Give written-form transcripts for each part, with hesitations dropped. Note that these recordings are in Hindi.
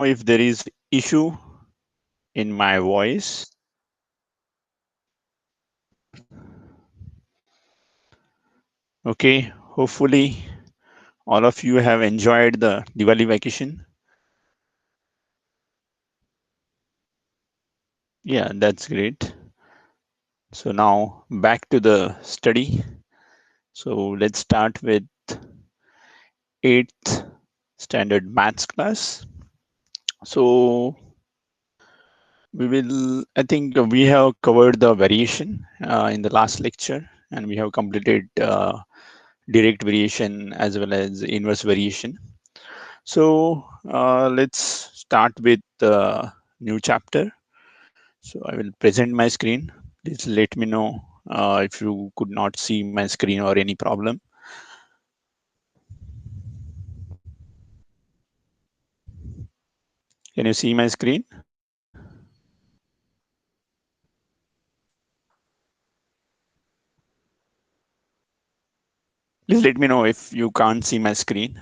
if there is issue in my voice. Okay, hopefully all of you have enjoyed the Diwali vacation. Yeah, that's great. So now back to the study. So let's start with 8th standard maths class. So I think we have covered the variation in the last lecture, and we have completed direct variation as well as inverse variation. So let's start with the new chapter. So I will present my screen. Please let me know if you could not see my screen or any problem. Can you see my screen? Please let me know if you can't see my screen.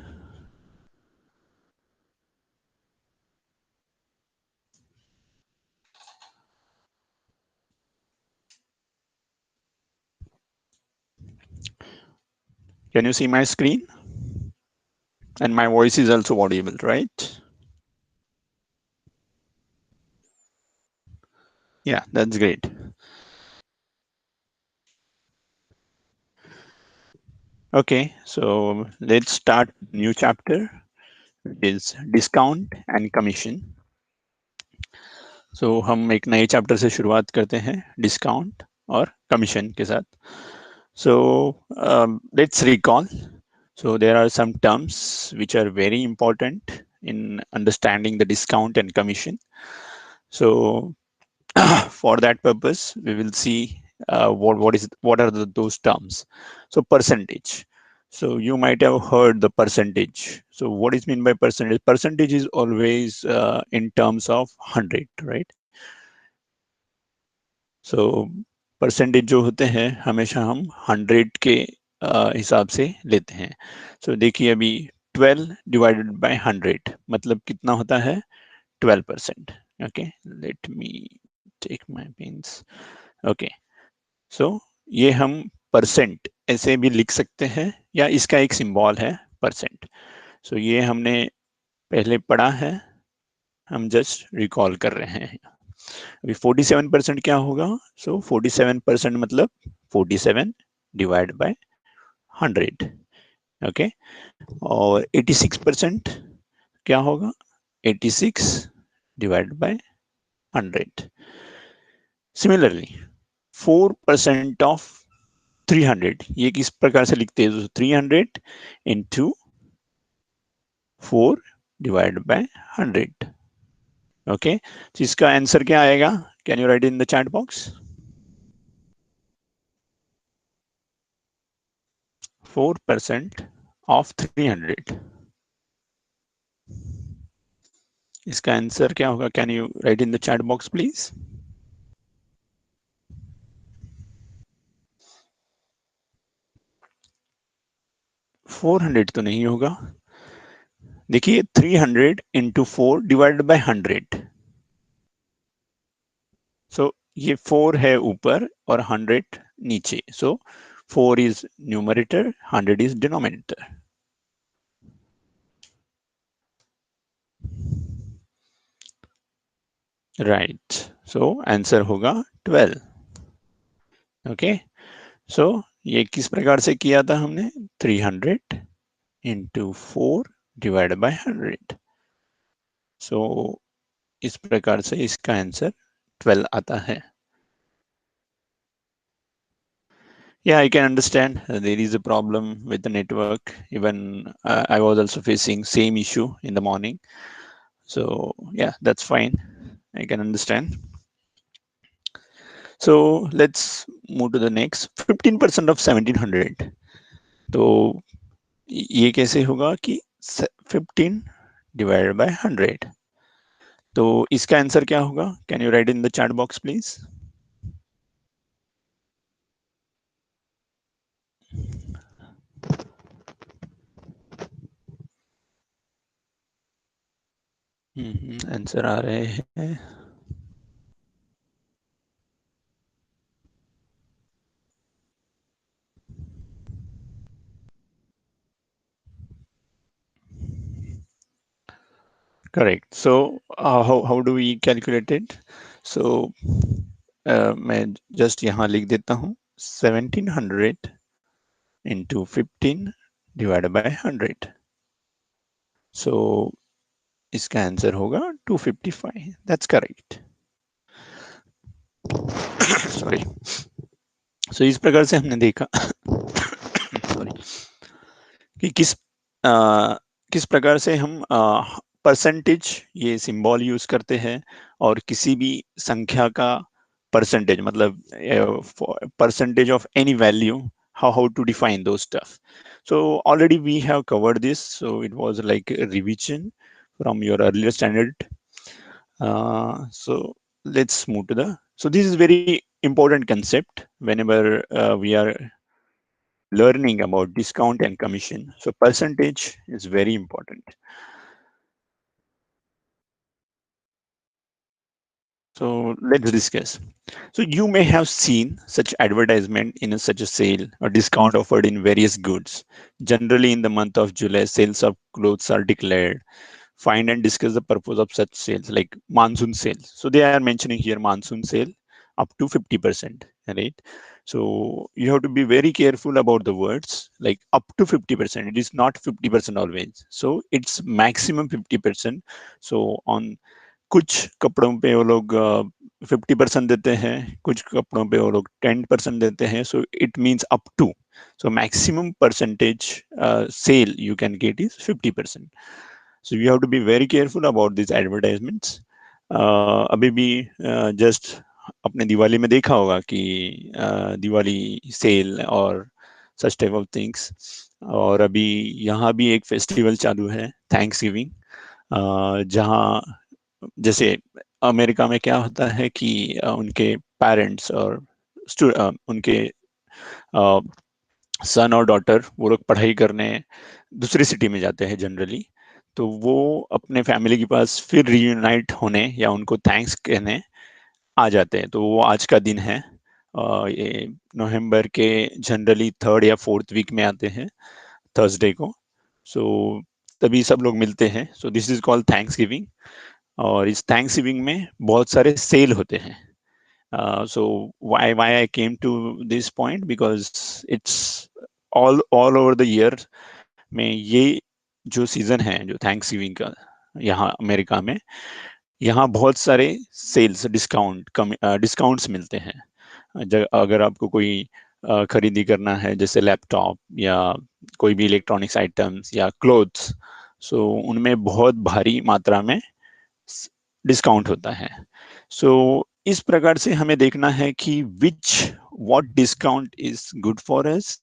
Can you see my screen? And my voice is also audible, right? Yeah, that's great. Okay, so let's start new chapter, which is discount and commission. So हम एक नए चैप्टर से शुरुआत करते हैं डिस्काउंट और कमीशन के साथ. So let's recall. So there are some terms which are very important in understanding the discount and commission. So for that purpose, we will see what are those terms. So percentage. So you might have heard the percentage. So what is mean by percentage? Percentage is always in terms of 100, right? So percentage जो होते हैं हमेशा हम 100 के हिसाब से लेते हैं. सो देखिए अभी 12 डिवाइडेड बाय 100 मतलब कितना होता है 12%. Okay, let me take my pens. Okay, so ये हम परसेंट ऐसे भी लिख सकते हैं या इसका एक सिंबल है परसेंट. सो ये हमने पहले पढ़ा है, हम जस्ट रिकॉल कर रहे हैं. अभी 47% क्या होगा? सो 47% मतलब 47 डिवाइड बाय 100. ओके, और 86% क्या होगा? 86 डिवाइड बाय 100. सिमिलरली 4% ऑफ 300 ये किस प्रकार से लिखते हैं? 300 इंटू 4 डिवाइड बाय 100. ओके, तो इसका आंसर क्या आएगा? Can you right in the chat box? 4% of 300. इसका आंसर क्या होगा? Can you right in the chat box please? Four hundred तो नहीं होगा. देखिए 300 इंटू 4 डिवाइडेड बाय 100. सो ये 4 है ऊपर और 100 नीचे. सो 4 is numerator, 100 is denominator. Right, so answer होगा 12. ओके, सो ये किस प्रकार से किया था हमने? 300 इंटू 4 डिवाइड बाय 100. सो इस प्रकार से इसका आंसर 12 आता है. Yeah, I can understand. There is a problem with the network. Even I was also facing same issue in the morning. So yeah, that's fine. I can understand. So let's move to the next. 15% of 1700. तो ये कैसे होगा कि 15 divided by 100. तो इसका आंसर क्या होगा? Can you write in the chat box, please? Answer आ रहे हैं। Correct. So how do we calculate it? So मैं जस्ट यहाँ लिख देता हूँ 1700 इंटू 15 डिवाइडेड बाय 100। सो इसका आंसर होगा 255। That's correct. सॉरी। सो इस प्रकार से हमने देखा सॉरी कि किस प्रकार से हम परसेंटेज ये सिंबल यूज करते हैं, और किसी भी संख्या का परसेंटेज मतलब percentage of any value, how to define those stuff. So already we have covered this, so it was like a revision from your earlier standard. So let's move to the, so this is very important concept whenever we are learning about discount and commission. So percentage is very important. So let's discuss. So you may have seen such advertisement in such a sale or discount offered in various goods. Generally, in the month of July, sales of clothes are declared. Find and discuss the purpose of such sales, like monsoon sales. So they are mentioning here monsoon sale up to 50%, right? So you have to be very careful about the words, like up to 50%. It is not 50% always. So it's maximum 50%. So on कुछ कपड़ों पे वो लोग 50% देते हैं, कुछ कपड़ों पे वो लोग 10% देते हैं. So it means up to. So maximum percentage sale you can get is 50%. So you have to be very careful about these advertisements. अभी भी just अपने दिवाली में देखा होगा कि दिवाली सेल और such type of things. और अभी यहाँ भी एक फेस्टिवल चालू है, थैंक्स गिविंग, जहाँ जैसे अमेरिका में क्या होता है कि उनके पेरेंट्स और उनके सन और डॉटर वो लोग पढ़ाई करने दूसरी सिटी में जाते हैं जनरली. तो वो अपने फैमिली के पास फिर रियूनाइट होने या उनको थैंक्स कहने आ जाते हैं. तो वो आज का दिन है. ये नवंबर के जनरली 3rd या 4th वीक में आते हैं, थर्सडे को. सो तभी सब लोग मिलते हैं. सो this is called thanks giving. और इस थैंक्स गिविंग में बहुत सारे सेल होते हैं. So why I came to this point, because it's all over the year में ये जो सीजन है जो थैंक्स गिविंग का यहाँ अमेरिका में, यहाँ बहुत सारे सेल्स डिस्काउंट्स मिलते हैं. अगर आपको कोई खरीदी करना है जैसे लैपटॉप या कोई भी इलेक्ट्रॉनिक्स आइटम्स या क्लोथ्स, सो उनमें बहुत भारी मात्रा में डिस्काउंट होता है. सो इस प्रकार से हमें देखना है कि what discount is good for us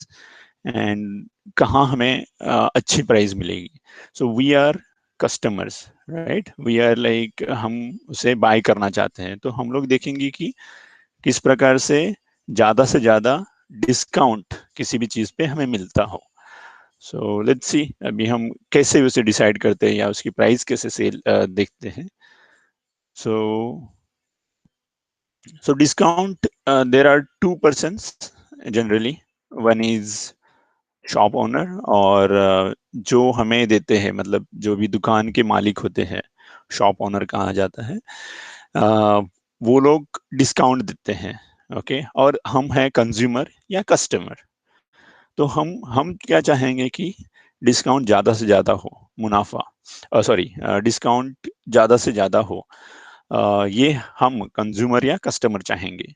and कहाँ हमें अच्छी प्राइस मिलेगी. So we are customers, right? We are like, हम उसे बाय करना चाहते हैं, तो हम लोग देखेंगे कि किस प्रकार से ज्यादा डिस्काउंट किसी भी चीज पे हमें मिलता हो. सो लेट्स सी अभी हम कैसे उसे डिसाइड करते हैं या उसकी प्राइस कैसे सेल देखते हैं. So, so discount, there are two persons generally. One is shop owner, और जो हमें देते हैं, मतलब जो भी दुकान के मालिक होते हैं, शॉप ओनर कहा जाता है, वो लोग डिस्काउंट देते हैं. ओके. और हम हैं कंज्यूमर या कस्टमर. तो हम क्या चाहेंगे कि डिस्काउंट ज्यादा से ज्यादा हो, मुनाफा सॉरी डिस्काउंट ज्यादा से ज्यादा हो. ये हम कंज्यूमर या कस्टमर चाहेंगे.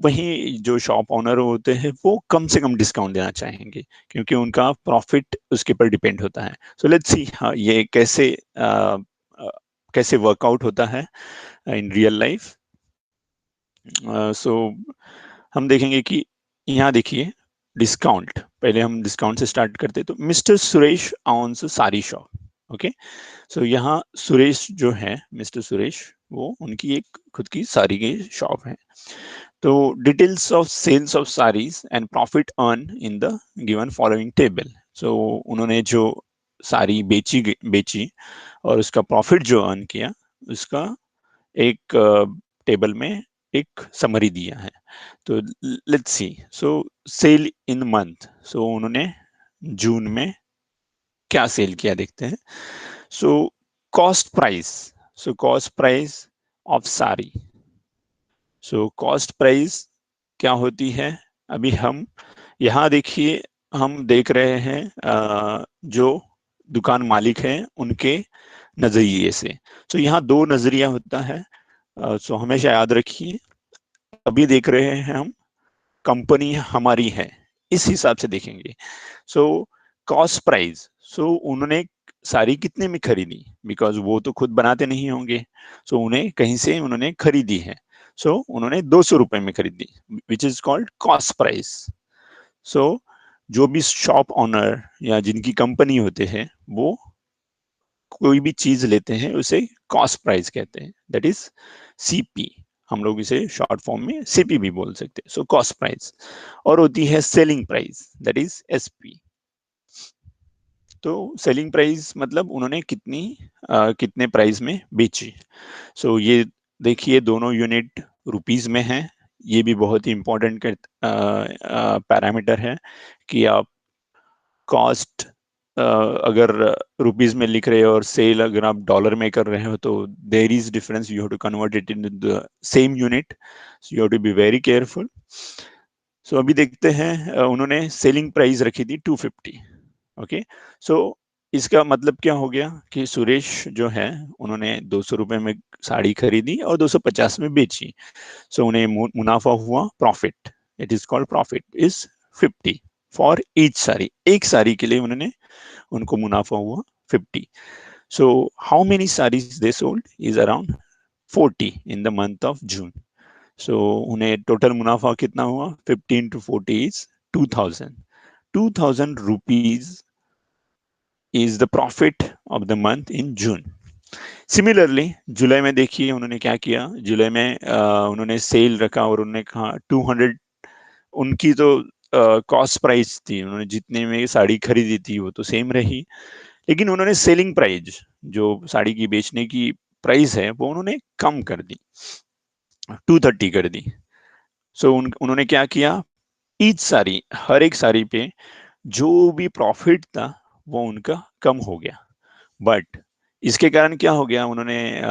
वहीं जो शॉप ओनर होते हैं वो कम से कम डिस्काउंट देना चाहेंगे, क्योंकि उनका प्रॉफिट उसके पर डिपेंड होता है. सो लेट्स सी ये कैसे वर्कआउट होता है इन रियल लाइफ. सो हम देखेंगे कि यहाँ देखिए डिस्काउंट, पहले हम डिस्काउंट से स्टार्ट करते. तो मिस्टर सुरेश ऑन्स सारी शॉप. ओके. सो यहाँ सुरेश जो है, मिस्टर सुरेश, वो उनकी एक खुद की साड़ी की शॉप है. तो details of sales of saris and profit earn in the given following table. So उन्होंने जो सारी बेची और उसका प्रॉफिट जो अर्न किया उसका एक टेबल में एक समरी दिया है। तो let's see, so sale in month, so उन्होंने जून में क्या सेल किया देखते हैं। So cost price, so cost price of sari, so cost price क्या होती है। अभी हम यहाँ देखिए, हम देख रहे हैं जो दुकान मालिक हैं उनके नजरिए से। सो यहाँ दो नजरिया होता है। सो हमेशा याद रखिए, अभी देख रहे हैं हम कंपनी हमारी है, इस हिसाब से देखेंगे। सो कॉस्ट प्राइस, सो उन्होंने साड़ी कितने में खरीदी, बिकॉज वो तो खुद बनाते नहीं होंगे। सो उन्हें कहीं से उन्होंने खरीदी है, सो उन्होंने 200 रुपए में खरीदी, which is called cost price. So जो भी शॉप ऑनर या जिनकी कंपनी होते हैं वो कोई भी चीज लेते हैं उसे कॉस्ट प्राइस कहते हैं, दैट इज सीपी। हम लोग इसे शॉर्ट फॉर्म में सीपी भी बोल सकते हैं। So cost price. और होती है selling price, that is SP. तो सेलिंग प्राइस मतलब उन्होंने कितने प्राइस में बेची। सो ये देखिए दोनों यूनिट रुपीस में है। ये भी बहुत ही इंपॉर्टेंट पैरामीटर है कि आप कॉस्ट अगर रुपीस में लिख रहे हो और सेल अगर आप डॉलर में कर रहे हो तो there is difference, you have to convert it in the same unit, so you have to be very careful. So अभी देखते हैं, उन्होंने सेलिंग प्राइस रखी थी 250। ओके, सो इसका मतलब क्या हो गया कि सुरेश जो है उन्होंने 200 रुपए में साड़ी खरीदी और 250 में बेची। सो उन्हें मुनाफा हुआ, profit, it is called profit is 50 for each sari. एक साड़ी के लिए उन्होंने उनको मुनाफा हुआ 50। So how many saris they sold is around 40 in the month of June. So उन्हें टोटल मुनाफा कितना हुआ, 15 to 40 is 2000। 2000 rupees is the profit of the month in June. Similarly जुलाई में देखिए उन्होंने क्या किया। जुलाई में उन्होंने सेल रखा और उन्होंने कहा 200। उनकी तो कॉस्ट प्राइस थी, उन्होंने जितने में साड़ी खरीदी थी वो तो सेम रही, लेकिन उन्होंने सेलिंग प्राइस, जो साड़ी की बेचने की प्राइस है, वो उन्होंने कम कर दी, 230 कर दी। सो उन्होंने क्या किया, ईच साड़ी, हर एक साड़ी पे जो भी प्रॉफिट था वो उनका कम हो गया। बट इसके कारण क्या हो गया, उन्होंने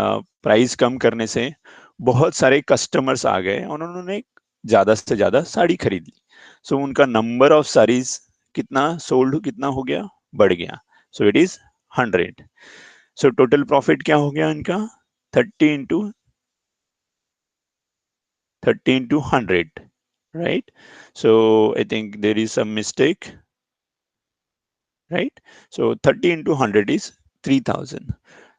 प्राइस कम करने से बहुत सारे कस्टमर्स आ गए और उन्होंने ज्यादा से ज्यादा साड़ी खरीद ली। सो उनका नंबर ऑफ साड़ीज कितना सोल्ड कितना हो गया, बढ़ गया। सो it is 100। So total profit क्या हो गया इनका, 30 into 100, right? So I think there is some mistake, right? So 30 into 100 is 3000.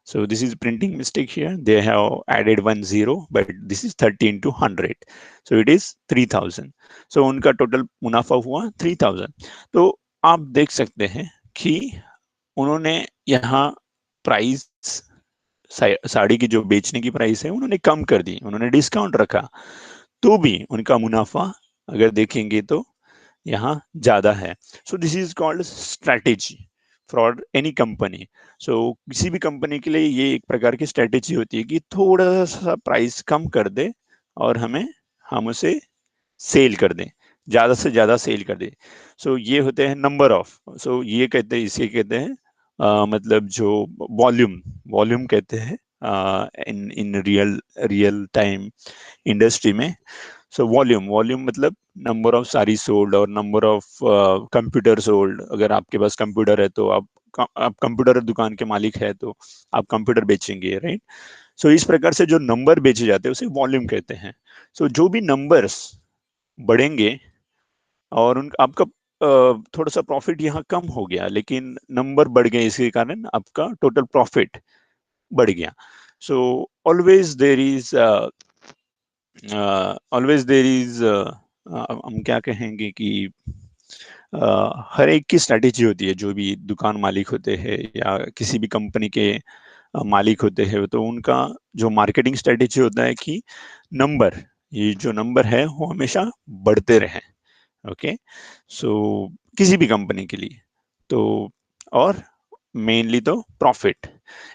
So this is printing mistake here. They have added 1 0, but this is 30 into 100. So it is 3000. So उनका total मुनाफा हुआ 3000. तो आप देख सकते हैं कि उन्होंने यहाँ प्राइस, साड़ी की जो बेचने की प्राइस है उन्होंने कम कर दी, उन्होंने डिस्काउंट रखा, तो भी उनका मुनाफा अगर देखेंगे तो यहाँ ज्यादा है। So this is called strategy for any company. So किसी भी कंपनी के लिए ये एक प्रकार की स्ट्रैटेजी होती है कि थोड़ा सा प्राइस कम कर दे और हम उसे सेल कर दें, ज्यादा से ज्यादा सेल कर दें। सो ये होते हैं नंबर ऑफ, सो ये कहते हैं, इसे कहते हैं मतलब जो वॉल्यूम, वॉल्यूम कहते हैं इन इन रियल टाइम इंडस्ट्री में। सो वॉल्यूम, वॉल्यूम मतलब नंबर ऑफ सारी सोल्ड और नंबर ऑफ कंप्यूटर सोल्ड। अगर आपके पास कंप्यूटर है तो आप कंप्यूटर दुकान के मालिक है तो आप कंप्यूटर बेचेंगे, राइट? सो इस प्रकार से जो नंबर बेचे जाते हैं उसे वॉल्यूम कहते हैं। सो जो भी नंबर्स बढ़ेंगे और उन आपका थोड़ा सा प्रॉफिट यहाँ कम हो गया लेकिन नंबर बढ़ गए, इसके कारण आपका टोटल प्रॉफिट बढ़ गया। So always there is always there is हम क्या कहेंगे कि हर एक की स्ट्रैटेजी होती है। जो भी दुकान मालिक होते हैं या किसी भी कंपनी के मालिक होते हैं तो उनका जो मार्केटिंग स्ट्रैटेजी होता है कि नंबर, ये जो नंबर है वो हमेशा बढ़ते रहे। ओके, सो किसी भी कंपनी के लिए तो, और मेनली तो प्रॉफिट।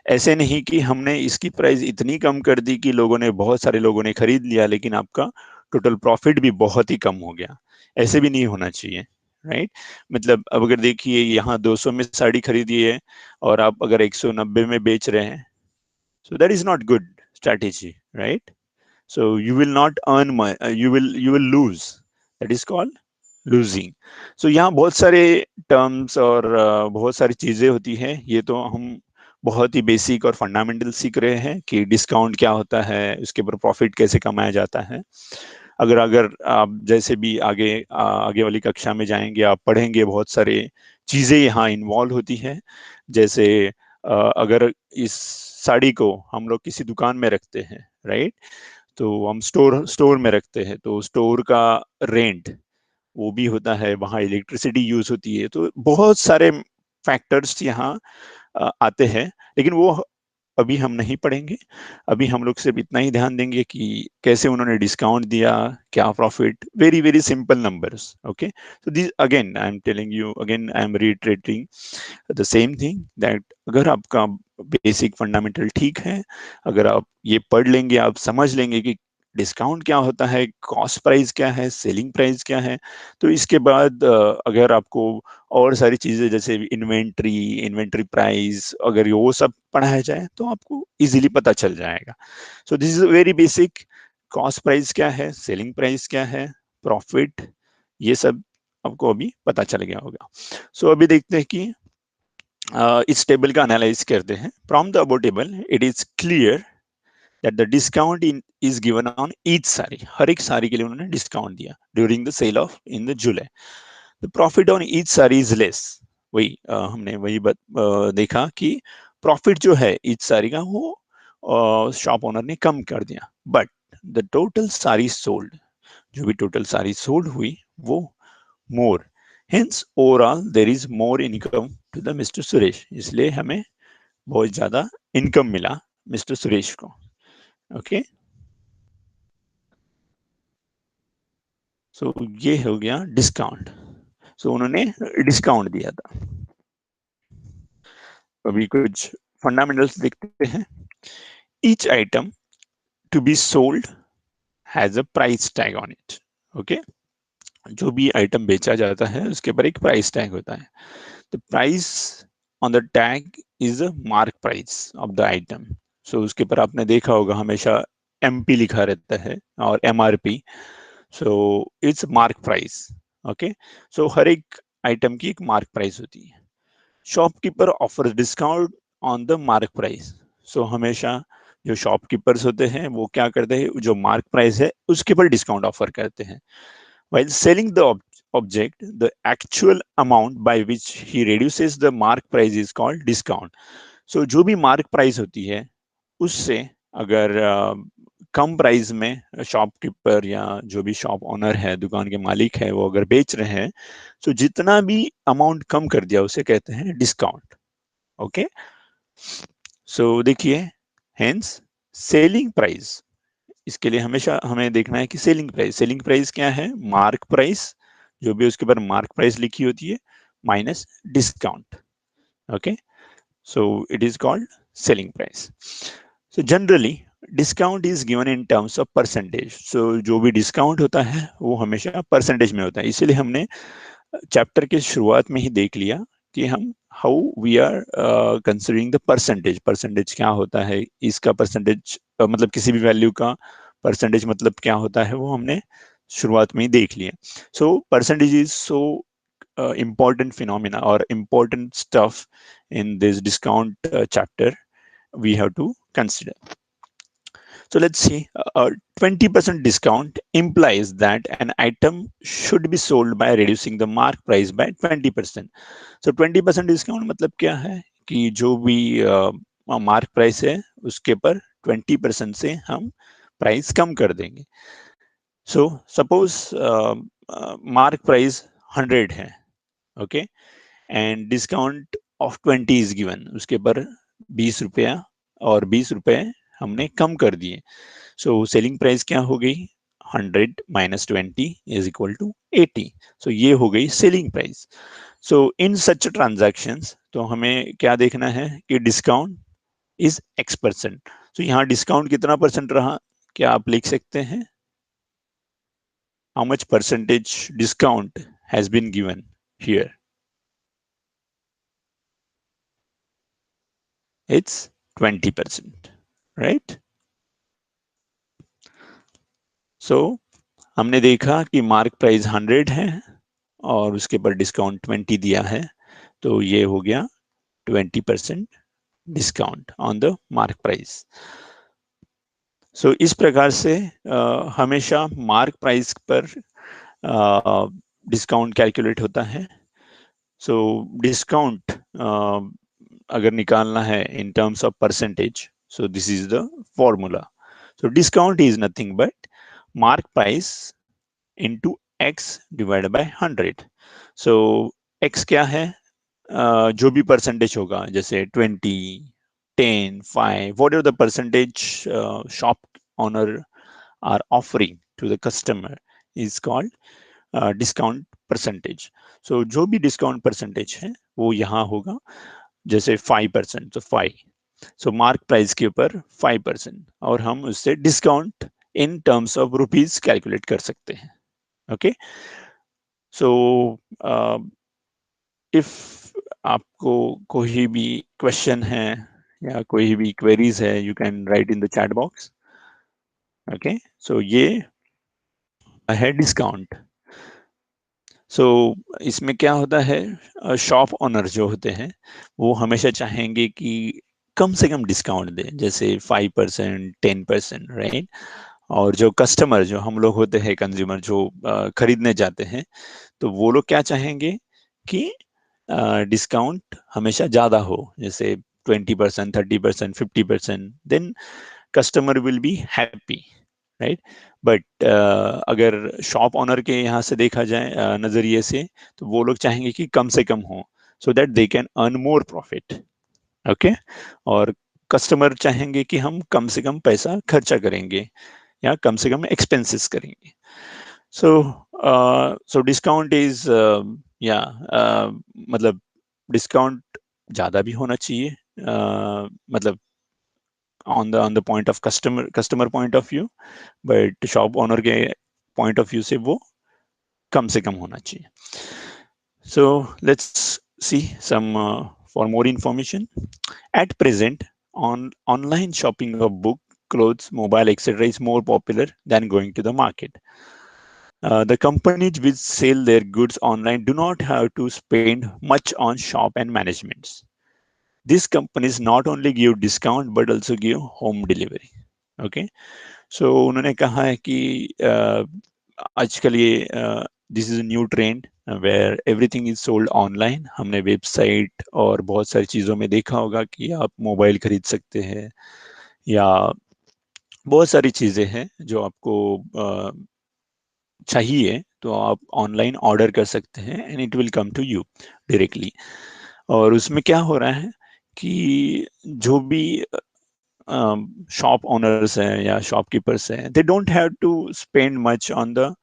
ऐसे नहीं कि हमने इसकी प्राइस इतनी कम कर दी कि बहुत सारे लोगों ने खरीद लिया लेकिन आपका टोटल प्रॉफिट भी बहुत ही कम हो गया। ऐसे भी नहीं होना चाहिए, राइट। मतलब अब अगर देखिए यहाँ 200 में साड़ी खरीदी है और आप अगर 190 में बेच रहे हैं, so that is not good strategy, right? So you will not earn money, you will lose. That is called losing. So यहाँ बहुत सारे टर्म्स और बहुत सारी चीजें होती हैं। ये तो हम बहुत ही बेसिक और फंडामेंटल सीख रहे हैं कि डिस्काउंट क्या होता है, उसके ऊपर प्रॉफिट कैसे कमाया जाता है। अगर अगर आप जैसे भी आगे वाली कक्षा में जाएंगे, आप पढ़ेंगे बहुत सारे चीजें यहाँ इन्वॉल्व होती है। जैसे अगर इस साड़ी को हम लोग किसी दुकान में रखते हैं, राइट, तो हम स्टोर स्टोर में रखते हैं, तो स्टोर का रेंट वो भी होता है, वहाँ इलेक्ट्रिसिटी यूज होती है, तो बहुत सारे फैक्टर्स यहाँ आते हैं। लेकिन वो अभी हम नहीं पढ़ेंगे। अभी हम लोग सिर्फ इतना ही ध्यान देंगे कि कैसे उन्होंने डिस्काउंट दिया, क्या profit, very very simple numbers. Okay, so this again I am telling you, again I am reiterating the same thing that अगर आपका बेसिक फंडामेंटल ठीक है, अगर आप ये पढ़ लेंगे, आप समझ लेंगे कि डिस्काउंट क्या होता है, कॉस्ट प्राइस क्या है, सेलिंग प्राइस क्या है, तो इसके बाद अगर आपको और सारी चीजें जैसे इन्वेंट्री इन्वेंट्री प्राइस अगर वो सब पढ़ाया जाए तो आपको इजीली पता चल जाएगा। सो this is very basic. Cost price क्या है, सेलिंग प्राइस क्या है, प्रॉफिट, ये सब आपको अभी पता चल गया होगा। सो अभी देखते हैं कि इस टेबल का एनालाइज करते हैं। From the above table it is clear that the discount is given on each sari. हर एक साड़ी के लिए उन्होंने डिस्काउंट दिया during the sale of in the July. The profit on each sari is less. वही हमने देखा कि प्रॉफिट जो है ईच साड़ी का वो शॉप ओनर ने कम कर दिया, but the total sari sold, जो भी टोटल साड़ी सोल्ड हुई वो more, hence overall there is more income to the mister Suresh. इसलिए हमें बहुत ज्यादा इनकम मिला मिस्टर सुरेश को। ओके, सो ये हो गया डिस्काउंट। सो उन्होंने डिस्काउंट दिया था। अभी कुछ फंडामेंटल्स देखते हैं। Each item to be sold has a price tag on it. Okay, जो भी आइटम बेचा जाता है उसके ऊपर एक प्राइस टैग होता है। The price on the tag is a mark price of the item. So उसके ऊपर आपने देखा होगा हमेशा एमपी लिखा रहता है और MRP. So it's mark price. Okay, so हर एक आइटम की एक मार्क प्राइस होती है। Shopkeeper offer discount on the mark price. So हमेशा जो शॉपकीपर्स होते हैं वो क्या करते हैं, जो मार्क प्राइस है उसके ऊपर डिस्काउंट ऑफर करते हैं। While selling the object, the actual amount by which he reduces the mark price is called discount. So जो भी मार्क प्राइस होती है उससे अगर कम प्राइस में शॉपकीपर या जो भी शॉप ओनर है, दुकान के मालिक है, वो अगर बेच रहे हैं, तो जितना भी अमाउंट कम कर दिया उसे कहते हैं डिस्काउंट। ओके, सो देखिए, हेंस सेलिंग प्राइस, इसके लिए हमेशा हमें देखना है कि सेलिंग प्राइस क्या है, मार्क प्राइस, जो भी उसके ऊपर मार्क प्राइस लिखी होती है, minus discount. Okay, so it is called selling price. So generally discount is given in terms of percentage. So जो भी डिस्काउंट होता है वो हमेशा परसेंटेज में होता है। इसीलिए हमने चैप्टर के शुरुआत में ही देख लिया कि हम how we are considering the percentage. Percentage क्या होता है, इसका परसेंटेज मतलब किसी भी वैल्यू का परसेंटेज मतलब क्या होता है, वो हमने शुरुआत में ही देख लिया। So percentage is so important phenomena or important stuff in this discount chapter we have to consider. So let's see, 20% discount implies that an item should be sold by reducing the mark price by 20%. So 20% discount मतलब क्या है कि जो भी मार्क प्राइस है उसके पर 20% से हम प्राइस कम कर देंगे। सो सपोज मार्क प्राइस 100 है, okay, and discount of 20 is given, उसके पर 20 रुपया और 20 रुपए हमने कम कर दिए। सो सेलिंग प्राइस क्या हो गई, 100 माइनस 20 इज इक्वल टू 80। सो ये हो गई सेलिंग प्राइस। सो इन सच ट्रांजैक्शंस तो हमें क्या देखना है कि डिस्काउंट इज X%. तो यहाँ डिस्काउंट कितना परसेंट रहा, क्या आप लिख सकते हैं? How much percentage discount has been given here? It's 20%, right? So हमने देखा कि मार्क प्राइस 100 है और उसके पर डिस्काउंट 20 दिया है, तो ये हो गया 20% discount on the mark price. So इस प्रकार से हमेशा मार्क प्राइस पर डिस्काउंट कैलकुलेट होता है। सो डिस्काउंट अगर निकालना है in terms of percentage, so this is the formula. So discount is nothing but mark price into x divided by 100. So x क्या है? जो भी परसेंटेज होगा, जैसे 20, 10, 5, whatever the percentage shop owner are offering to the customer is called discount percentage. So जो भी discount percentage है वो यहाँ होगा, जैसे 5%, तो 5, सो मार्क प्राइस के ऊपर 5%, और हम उससे discount in terms of rupees calculate कर सकते हैं। ओके, सो इफ आपको कोई भी क्वेश्चन है या कोई भी क्वेरीज है, you can write in the chat box. Okay, so ये है डिस्काउंट। सो इसमें क्या होता है, शॉप ओनर जो होते हैं वो हमेशा चाहेंगे कि कम से कम डिस्काउंट दें, जैसे 5%, 10%, राइट? और जो कस्टमर, जो हम लोग होते हैं कंज्यूमर, जो खरीदने जाते हैं, तो वो लोग क्या चाहेंगे कि डिस्काउंट हमेशा ज्यादा हो, जैसे 20%, 30%, 50%, then customer will be happy, right? But अगर शॉप ऑनर के यहाँ से देखा जाए नजरिए से, तो वो लोग चाहेंगे कि कम से कम हो, so that they can earn more profit. Okay, और कस्टमर चाहेंगे कि हम कम से कम पैसा खर्चा करेंगे या कम से कम एक्सपेंसेस करेंगे। सो सो डिस्काउंट इज, या मतलब डिस्काउंट ज्यादा भी होना चाहिए, मतलब on the point of customer point of view, but shop owner के पॉइंट ऑफ व्यू से वो कम से कम होना चाहिए। So let's see some for more information. At present, online shopping of book, clothes, mobile, etc. is more popular than going to the market. The companies which sell their goods online do not have to spend much on shop and managements. These companies not only give discount but also give home delivery. Okay, so उन्होंने कहा है कि आजकल ये this is a new trend where everything is sold online. हमने वेबसाइट और बहुत सारी चीज़ों में देखा होगा कि आप मोबाइल खरीद सकते हैं या बहुत सारी चीज़ें हैं जो आपको चाहिए, तो आप ऑनलाइन ऑर्डर कर सकते हैं and it will come to you directly. और उसमें क्या हो रहा है कि जो भी शॉप ओनर्स हैं या शॉपकीपर्स हैं, they don't have to spend much on the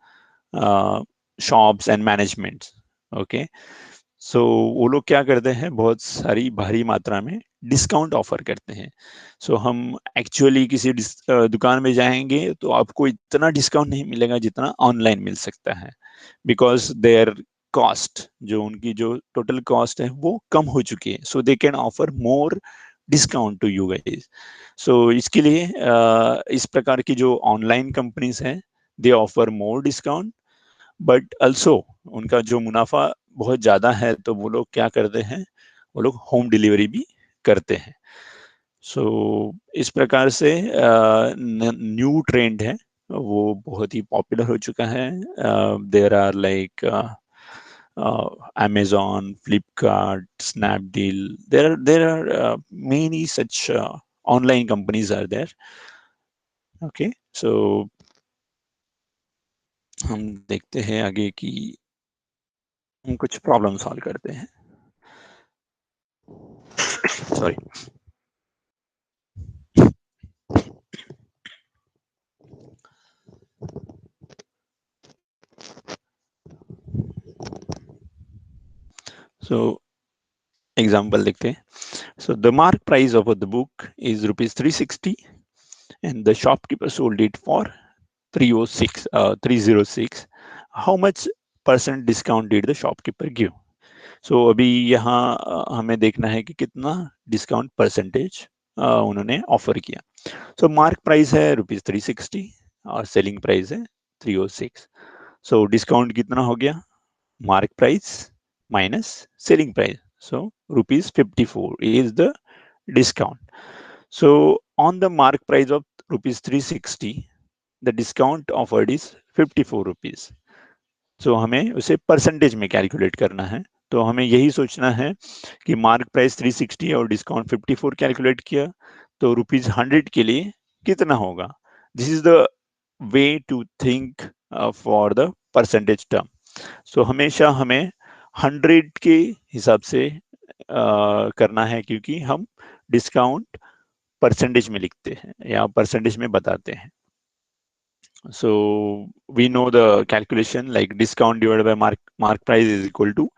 shops and management. Okay, so वो लोग क्या करते हैं, बहुत सारी भारी मात्रा में डिस्काउंट ऑफर करते हैं। सो हम एक्चुअली किसी दुकान में जाएंगे तो आपको इतना डिस्काउंट नहीं मिलेगा जितना ऑनलाइन मिल सकता है, बिकॉज देयर कॉस्ट, जो उनकी जो टोटल कॉस्ट है वो कम हो चुकी है, so they can offer more discount to you guys. So इसके लिए इस प्रकार की जो ऑनलाइन कंपनीज हैं, they offer more discount, but also उनका जो मुनाफा बहुत ज़्यादा है, तो वो लोग क्या करते हैं, वो लोग होम डिलीवरी भी करते हैं। सो इस प्रकार से न्यू ट्रेंड है, वो बहुत ही पॉपुलर हो चुका है। There are like Amazon, Flipkart, Snapdeal. There are many such online companies are there. Okay, so हम देखते हैं आगे कि हम कुछ प्रॉब्लम सॉल्व करते हैं। सॉरी, सो एग्जाम्पल देखते हैं. So the mark price of the book is rupees 360 and the shopkeeper sold it for 306. How much percent discount did the shopkeeper give? So अभी यहाँ हमें देखना है कि कितना डिस्काउंट परसेंटेज उन्होंने ऑफर किया. सो मार्क प्राइस है रुपीज 360 और सेलिंग प्राइस है 306. सो डिस्काउंट कितना हो गया? Mark price minus selling price. So rupees 54 is the discount. So on the mark price of rupees 360, the discount offered is 54 rupees. So हमें उसे परसेंटेज में कैलकुलेट करना है. तो हमें यही सोचना है कि मार्क प्राइस 360 और डिस्काउंट 54 कैलकुलेट किया तो रुपीज 100 के लिए कितना होगा. This is the way to think for the percentage term. So हमेशा हमें 100 के हिसाब से करना है क्योंकि हम डिस्काउंट परसेंटेज में लिखते हैं या परसेंटेज में बताते हैं. So we know the calculation like discount divided by mark price is equal to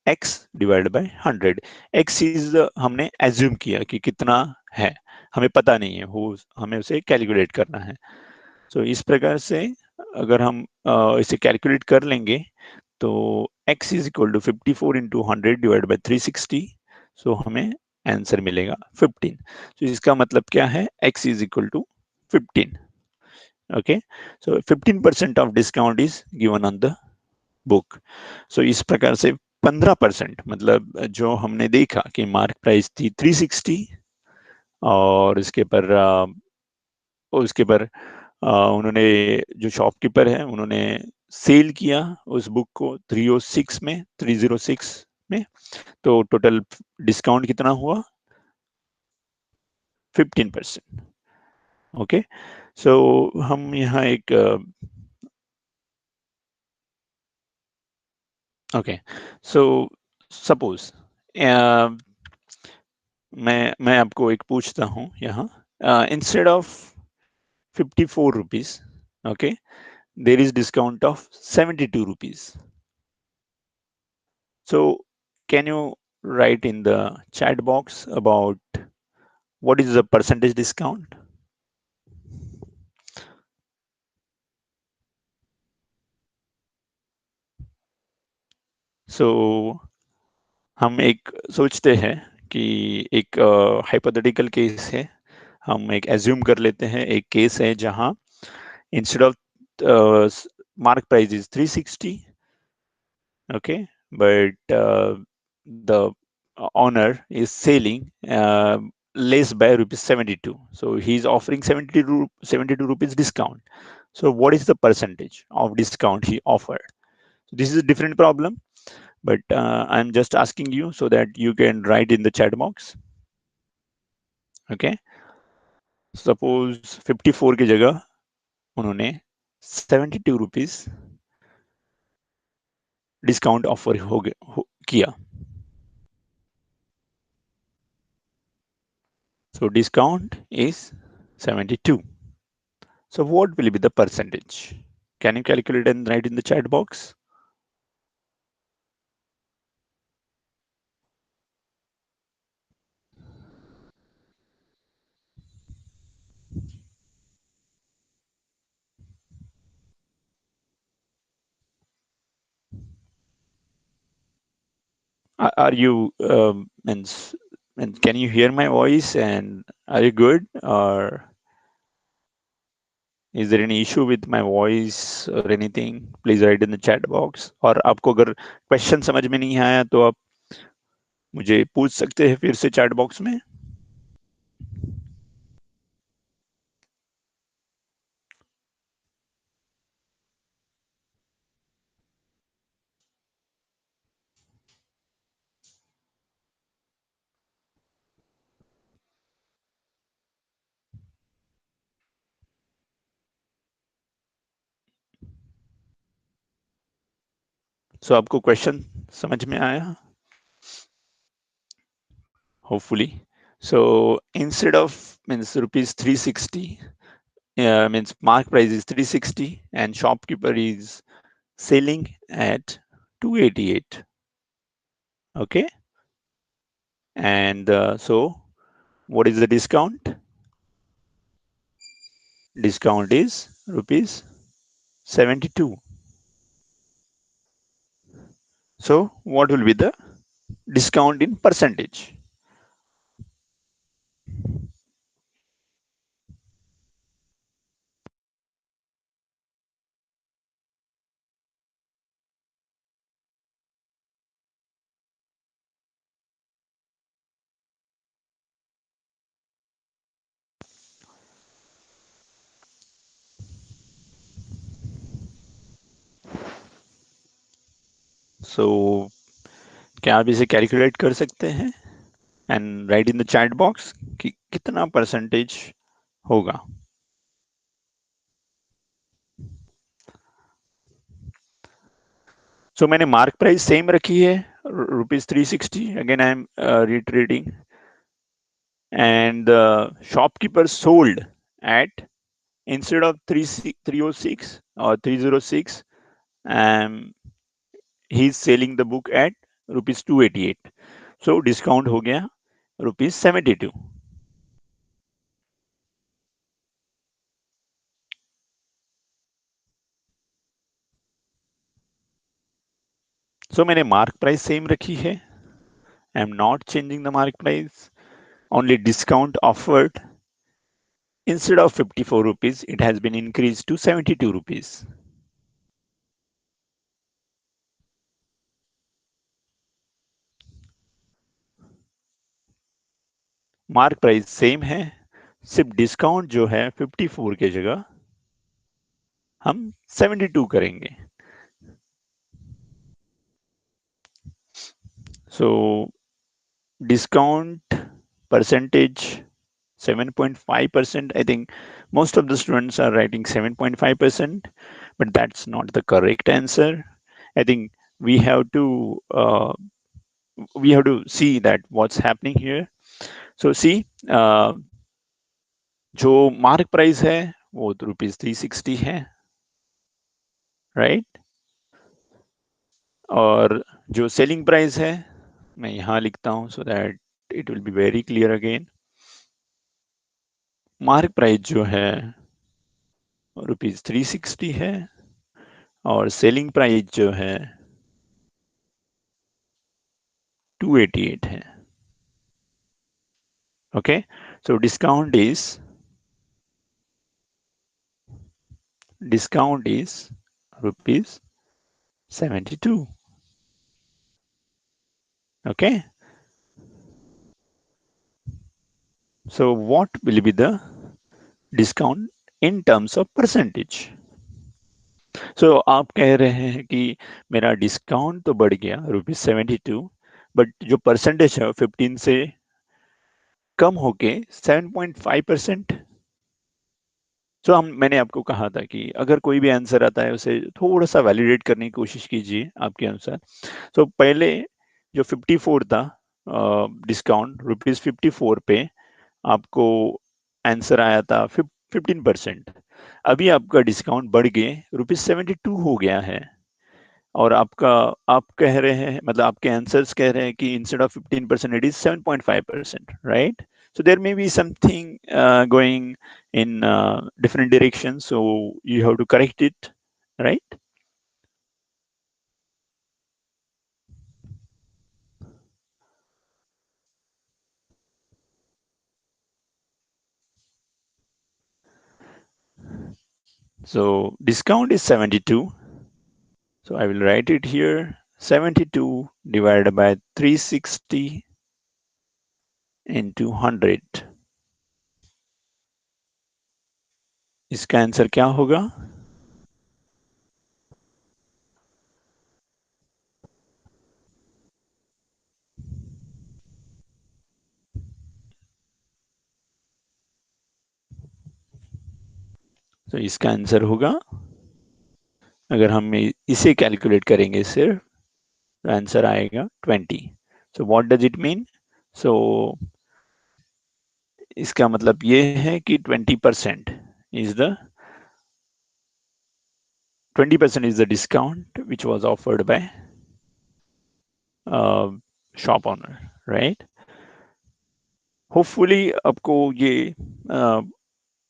x divided by 100. x is हमने assume किया कि कितना है, हमें पता नहीं है, वो हमें उसे कैलकुलेट करना है. So इस प्रकार से अगर हम इसे कैलकुलेट कर लेंगे तो x is equal to 54 into 100 divided by 360. So हमें आंसर मिलेगा 15. So इसका मतलब क्या है? x is equal to 15. Okay, so 15% of discount is given on the book. So इस प्रकार से 15% मतलब जो हमने देखा कि मार्क प्राइस थी 360 और उसके पर उन्होंने जो शॉपकीपर है उन्होंने सेल किया उस बुक को 306 में. तो टोटल डिस्काउंट कितना हुआ? 15%. ओके, सो हम यहाँ एक ओके, सो सपोज मैं आपको एक पूछता हूँ यहाँ. Instead of 54 rupees, okay, there is discount of 72 rupees. So can you write in the chat box about what is the percentage discount? So हम एक सोचते हैं कि एक हाइपोथेटिकल केस है. हम एक एज्यूम कर लेते हैं एक केस है जहां instead of mark price is 360, okay, but the owner is selling less by rupees 72. So he's offering 72 rupees discount. So what is the percentage of discount he offered? So this is a different problem, but I'm just asking you so that you can write in the chat box. Okay, suppose 54 की जगह उन्होंने 72 rupees डिस्काउंट ऑफर किया. So discount is 72. So what will be the percentage? Can you calculate and write in the chat box? Are you means can you hear my voice and are you good, or is there any issue with my voice or anything? Please write in the chat box. और आपको अगर क्वेश्चन समझ में नहीं आया तो आप मुझे पूछ सकते हैं फिर से चैट बॉक्स में. So आपको क्वेश्चन समझ में आया? Hopefully. So instead of means rupees 360, means mark price is 360 and shopkeeper is selling at 288. Okay, and so what is the discount? Discount is rupees 72. So what will be the discount in percentage? So क्या आप इसे कैलकुलेट कर सकते हैं and right in the chat box कि कितना परसेंटेज होगा? सो मैंने मार्क प्राइस सेम रखी है rupees 360. Again I am reiterating and the shopkeeper sold at, instead of 306 or 306, um, he's selling the book at rupees 288. So discount हो गया rupees 72. So मैंने मार्क प्राइस सेम रखी है. I am not changing the mark price. Only discount offered, instead of 54 rupees, it has been increased to 72 rupees. Mark price same है, सिर्फ डिस्काउंट जो है 54 के जगह हम 72 करेंगे. So discount percentage 7.5%. I think most of the students are writing 7.5%, but that's not the correct answer. I think we have to see that what's happening here. So see, जो मार्क प्राइस है वो तो रुपीज 360 है, राइट? और जो सेलिंग प्राइस है मैं यहाँ लिखता हूँ so that it will be very clear again. Mark price जो है रुपीज 360 है और सेलिंग प्राइस जो है 288 है. Okay, so discount is rupees 72. Okay, so what will be the discount in terms of percentage? So आप कह रहे हैं कि मेरा डिस्काउंट तो बढ़ गया रुपीज 72, बट जो परसेंटेज है 15 से कम होके 7.5%. तो मैंने आपको कहा था कि अगर कोई भी आंसर आता है उसे थोड़ा सा वैलिडेट करने की कोशिश कीजिए आपके अनुसार. तो पहले जो 54 था डिस्काउंट रुपीज 54 पे आपको आंसर आया था 15%. अभी आपका डिस्काउंट बढ़ के रुपीज 72 हो गया है और आप कह रहे हैं, मतलब आपके आंसर्स कह रहे हैं कि instead of 15% it is 7.5%, right? So there may be something going in different directions, so you have to correct it, right? So discount is 72. So I will write it here. 72 divided by 360 into 100. इसका आंसर क्या होगा? तो इसका आंसर होगा, अगर हम इसे कैलकुलेट करेंगे सिर्फ, तो आंसर आएगा 20. So what does it mean? So इसका मतलब ये है कि 20% is the 20% is the discount which was offered by shop owner, right. Hopefully आपको ये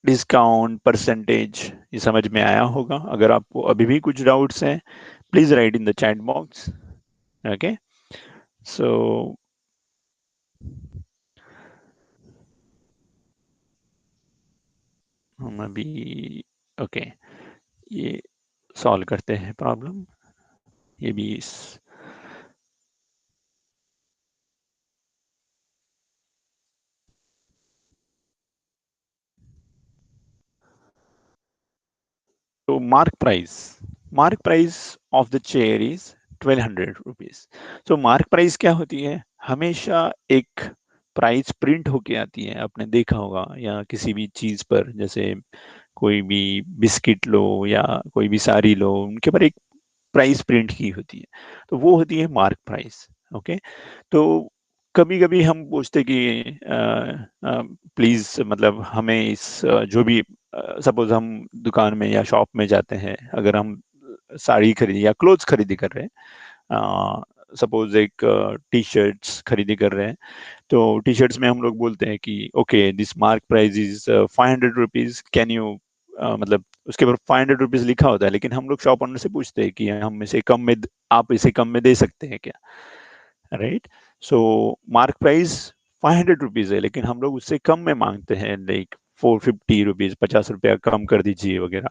डिस्काउंट परसेंटेज ये समझ में आया होगा। अगर आपको अभी भी कुछ डाउट्स हैं, please write in the chat box. Okay, so हम अभी ओके ये सॉल्व करते हैं प्रॉब्लम। ये भी तो mark price of the chair is 1200 rupees. तो मार्क प्राइस क्या होती है? हमेशा एक प्राइस प्रिंट होके आती है, आपने देखा होगा, या किसी भी चीज पर, जैसे कोई भी बिस्किट लो या कोई भी साड़ी लो, उनके पर एक प्राइस प्रिंट की होती है, तो वो होती है मार्क प्राइस। ओके, तो कभी कभी हम पूछते कि प्लीज मतलब हमें इस जो भी सपोज हम दुकान में या शॉप में जाते हैं, अगर हम साड़ी खरीदी या क्लोथ्स खरीदी कर रहे हैं, सपोज एक टी शर्ट्स खरीदी कर रहे हैं, तो टी शर्ट्स में हम लोग बोलते हैं कि okay this mark price is 500 rupees, can you मतलब उसके ऊपर 500 रुपीज लिखा होता है, लेकिन हम लोग शॉप ओनर से पूछते हैं कि हम इसे कम में, आप इसे कम में दे सकते हैं क्या, राइट। सो मार्क प्राइस 500 रुपीज है, लेकिन हम लोग उससे कम में मांगते हैं, लाइक 450 रुपीज, 50 रुपया कम कर दीजिए वगैरह।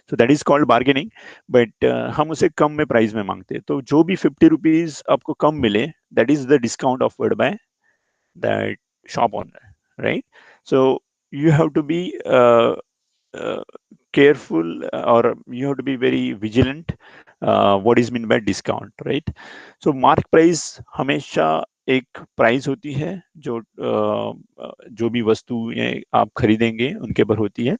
So that is called bargaining. But हम उसे कम में प्राइस में मांगते हैं, तो जो भी 50 रुपीज आपको कम मिले, that is the discount offered by that shop owner, right? So you have to be uh, careful, or you have to be very vigilant what is meant by discount, right? So mark price हमेशा एक प्राइस होती है जो जो भी वस्तुएं आप खरीदेंगे उनके पर होती है।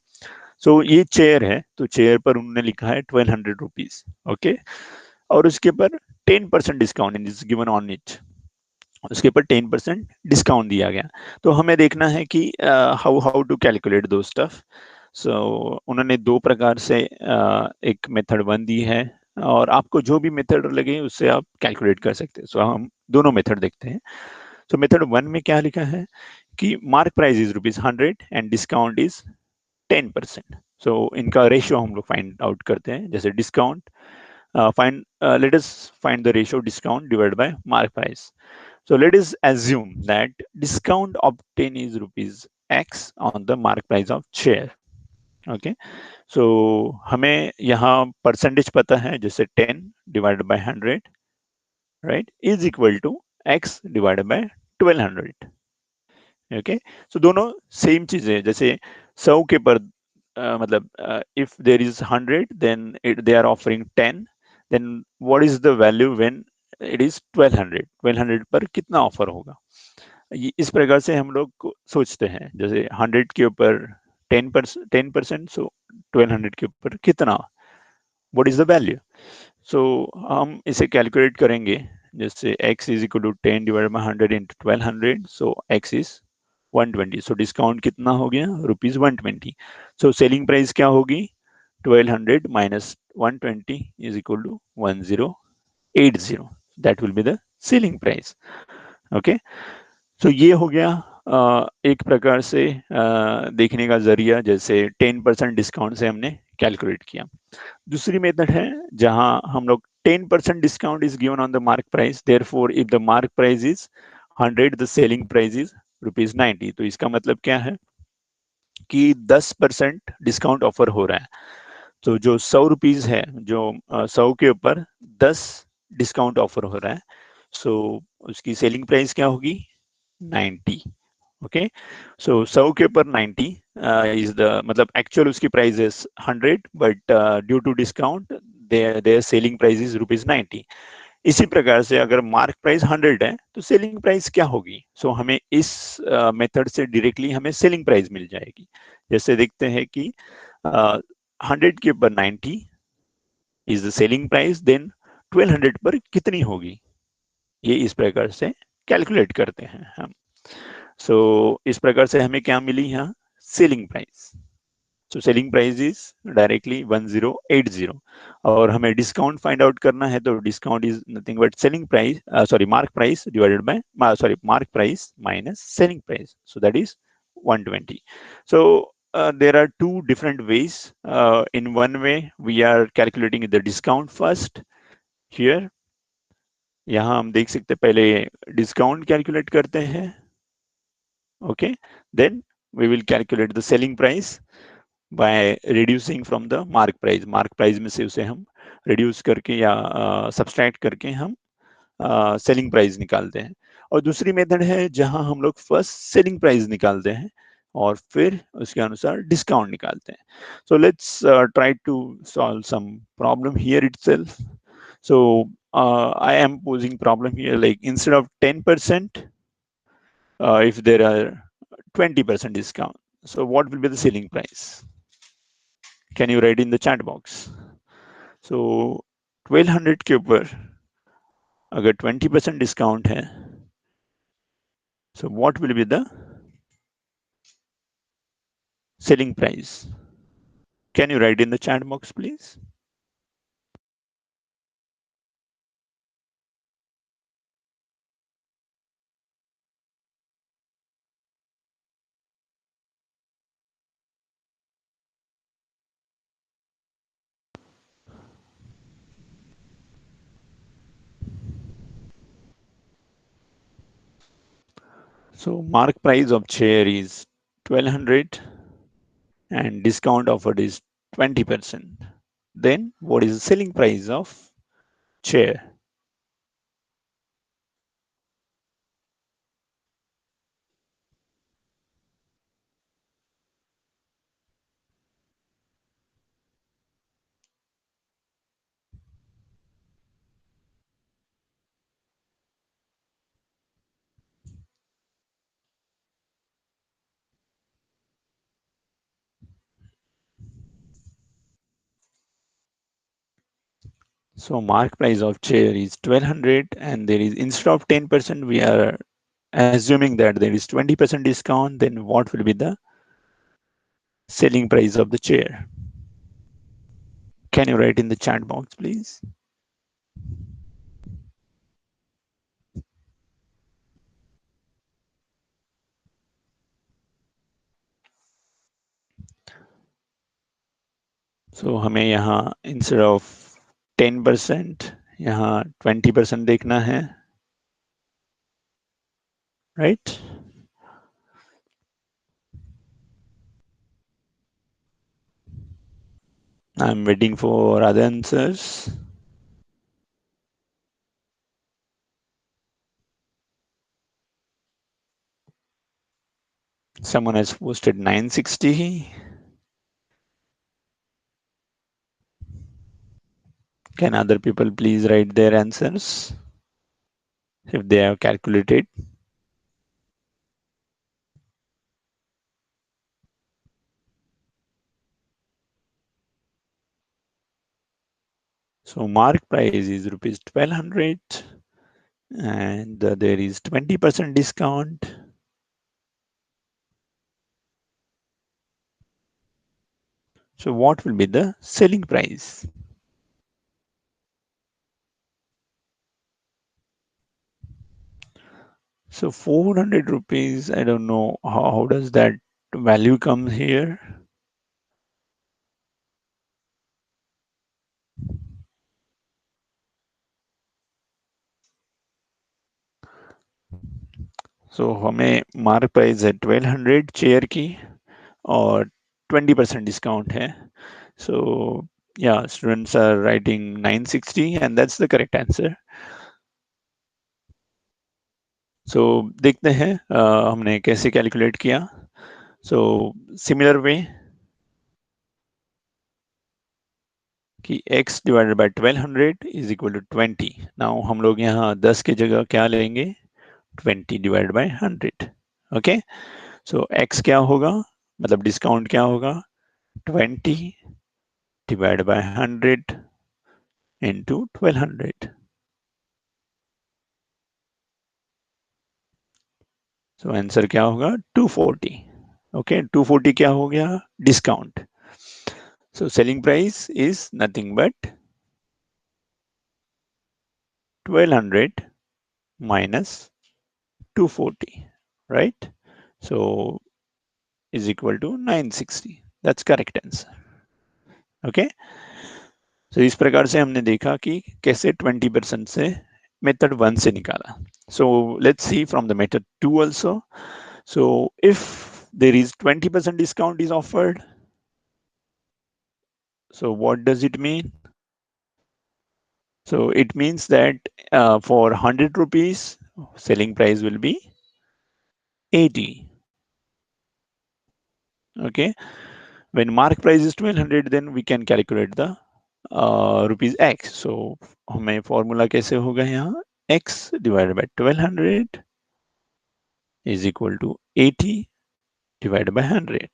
सो ये चेयर है, तो चेयर पर उन्होंने लिखा है 1200 रुपीज, ओके, और उसके पर 10% discount is given on it, उसके ऊपर 10% डिस्काउंट दिया गया। तो हमें देखना है कि हाउ हाउ टू कैलकुलेट दो स्टफ। सो उन्होंने दो प्रकार से एक मेथड वन दी है, और आपको जो भी मेथड लगे उससे आप कैलकुलेट कर सकते हैं। सो हम दोनों मेथड देखते हैं। सो मेथड वन में क्या लिखा है कि mark price is ₹100 and discount is 10%। सो इनका रेशियो हम लोग फाइंड आउट करते हैं, जैसे discount find let us find the ratio discount divide by mark price. So let us assume that discount obtained is rupees X on the mark price of chair. Okay. So हमें यहाँ परसेंटेज पता है, जैसे 10 divided by 100, right, is equal to X divided by 1200. Okay. So दोनों सेम चीजें हैं, जैसे 100 के पर मतलब if there is 100 then they are offering 10, then what is the value when it is 1200? 1200 पर कितना ऑफर होगा? इस प्रकार से हम लोग सोचते हैं, जैसे 100 के ऊपर 10%, सो 1200 के ऊपर कितना, what is the value? So हम इसे कैलकुलेट करेंगे, जैसे x is equal to 10 divide by 100 into 1200, so x is 120। So discount कितना हो गया? ₹120। सो सेलिंग प्राइस क्या होगी? 1200 minus 120 is equal to 1080। That will be the selling price. Okay, तो ये हो गया एक प्रकार से देखने का जरिया, जैसे 10% डिस्काउंट से हमने कैलकुलेट किया। दूसरी मेथड है जहां हम लोग 10% discount is given on the mark price, therefore if the mark price is 100 the selling price is ₹90। तो इसका मतलब क्या है कि 10% डिस्काउंट ऑफर हो रहा है। तो जो 100 रुपीज है, जो 100 के ऊपर 10 डिस्काउंट ऑफर हो रहा है, सो उसकी सेलिंग प्राइस क्या होगी? 90। ओके, सो 100 के ऊपर 90 इज द मतलब एक्चुअल उसकी price is 100, but due to discount their selling price is ₹90। इसी प्रकार से अगर मार्क प्राइस 100 है तो सेलिंग प्राइस क्या होगी? सो हमें इस मेथड से डायरेक्टली हमें सेलिंग प्राइस मिल जाएगी। जैसे देखते हैं कि 100 के ऊपर 90 is the selling price, then 1200 पर कितनी होगी, ये इस प्रकार से कैलकुलेट करते हैं हम। सो इस प्रकार से हमें क्या मिली यहाँ? Selling price. So selling price is directly 1080 और हमें डिस्काउंट फाइंड आउट करना है तो discount is nothing but selling price sorry mark price divided by sorry mark price minus selling price, so that is 120. So there are two different ways. In one way we are calculating the discount first. Here यहाँ हम देख सकते हैं पहले डिस्काउंट कैलकुलेट करते हैं. Okay, then we will calculate the selling price by reducing from the mark price. Mark price में से उसे हम reduce करके या subtract करके हम selling price निकालते हैं. और दूसरी मेथड है जहां हम लोग first selling price निकालते हैं और फिर उसके अनुसार discount निकालते हैं. So let's try to solve some problem here itself. So I am posing problem here, like instead of 10%, if there are 20% discount, so what will be the selling price? Can you write in the chat box? So 1200 के ऊपर अगर 20% डिस्काउंट है, so what will be the selling price? Can you write in the chat box, please? So mark price of chair is 1200 and discount offered is 20%. Then what is the selling price of chair? So mark price of chair is 1200 and there is, instead of 10%, we are assuming that there is 20% discount. Then what will be the selling price of the chair? Can you write in the chat box, please? So हमें यहाँ instead of 10% यहाँ 20% देखना है, right? I'm waiting for other answers. Someone has posted 960. Can other people please write their answers if they have calculated? So mark price is rupees 1200 and there is 20% discount. So what will be the selling price? So 400 rupees, I don't know how does that value come here. So हमें मार्क प्राइस है 1200 चेयर की और 20% डिस्काउंट है. So yeah, students are writing 960 and that's the correct answer. So देखते हैं हमने कैसे कैलकुलेट किया. So similar way कि x divided by 1200 is equal to 20. Now हम लोग यहाँ 10 की जगह क्या लेंगे, 20 divided by 100. Okay, so x क्या होगा, मतलब डिस्काउंट क्या होगा, 20 divided by 100 into 1200. So answer क्या होगा, 240. ओके 240 क्या हो गया, discount. So selling price is nothing but 1200 minus 240, right? So is equal to 960. That's correct answer. Okay. So इस प्रकार से हमने देखा कि कैसे 20% से मेथड 1 से निकाला. So let's see from the method 2 also. So if there is 20% discount is offered, so what does it mean? So it means that for 100 rupees, selling price will be 80. Okay. When mark price is 1200, then we can calculate the rupees x. So हमें formula कैसे होगा यहाँ? X divided by 1200 is equal to 80 divided by 100.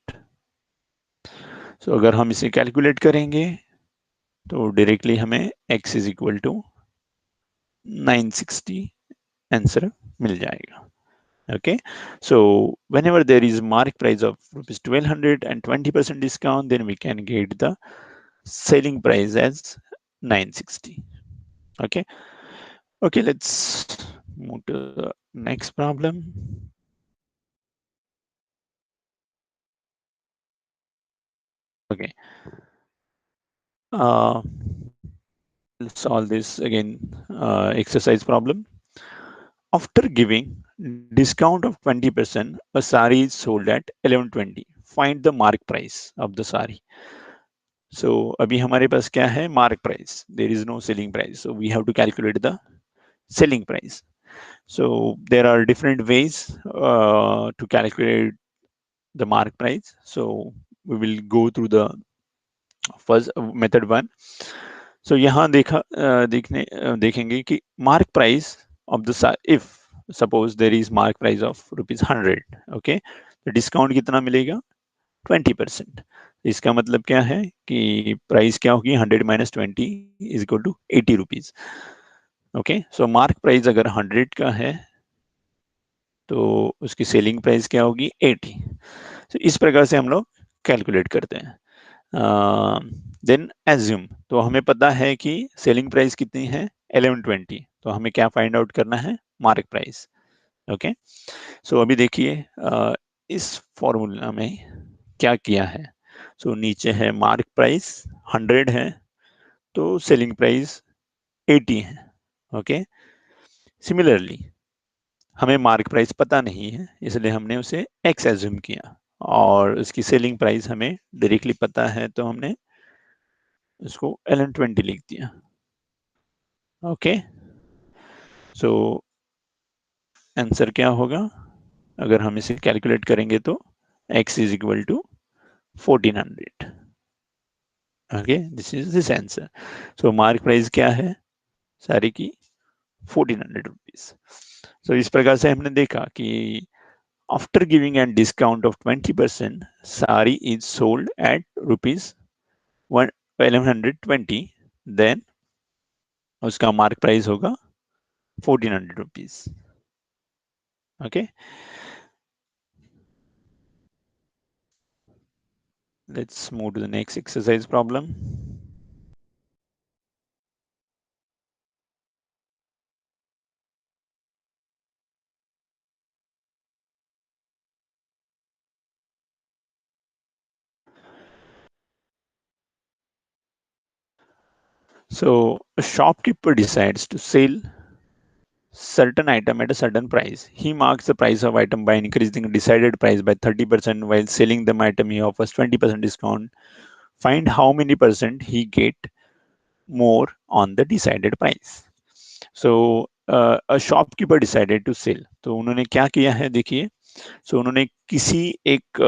So अगर हम इसे calculate करेंगे तो directly हमें x is equal to 960 answer मिल जाएगा. Okay, so whenever there is mark price of rupees 1200 and 20% discount, then we can get the selling price as 960. Okay, okay, let's move to the next problem. Okay, uh, let's solve this again. Exercise problem. After giving discount of 20%, a sari is sold at 1120. Find the mark price of the sari. So अभी हमारे पास क्या है? Mark price. There is no selling price. So we have to calculate the selling price. So there are different ways to calculate the mark price. So we will go through the first method 1. So यहाँ देखेंगे कि mark price of the if suppose there is mark price of rupees 100. Okay, तो डिस्काउंट कितना मिलेगा? 20%. इसका मतलब क्या है कि प्राइस क्या होगी? 100 minus 20 is equal to 80 rupees. Okay, so mark price अगर 100 का है तो उसकी सेलिंग प्राइस क्या होगी? 80. so, इस प्रकार से हम लोग कैलकुलेट करते हैं. देन एज्यूम, तो हमें पता है कि सेलिंग प्राइस कितनी है? 1120. तो हमें क्या फाइंड आउट करना है? Mark price. ओके, सो अभी देखिए इस फॉर्मूला में क्या किया है. सो नीचे है मार्क प्राइस 100 है तो सेलिंग प्राइस 80 है. ओके, सिमिलरली हमें मार्क प्राइस पता नहीं है इसलिए हमने उसे एक्स एज्यूम किया और उसकी सेलिंग प्राइस हमें डायरेक्टली पता है तो हमने उसको 1120 लिख दिया. ओके, सो आंसर क्या होगा? अगर हम इसे कैलकुलेट करेंगे तो x is equal to 1400. Okay, this is this answer. So mark price क्या है सारी की? 1400 रुपीज. सो इस प्रकार से हमने देखा कि after giving and discount of 20%, sari is sold at rupees 1120. Then उसका मार्क प्राइस होगा 1400 rupees. Okay, let's move to the next exercise problem. So a shopkeeper decides to sell certain item at a certain price. He marks the price of item by increasing the decided price by 30%. While selling them item, he offers 20% discount. Find how many percent he get more on the decided price. So a shopkeeper decided to sell. तो उन्होंने क्या किया है देखिए. So उन्होंने किसी एक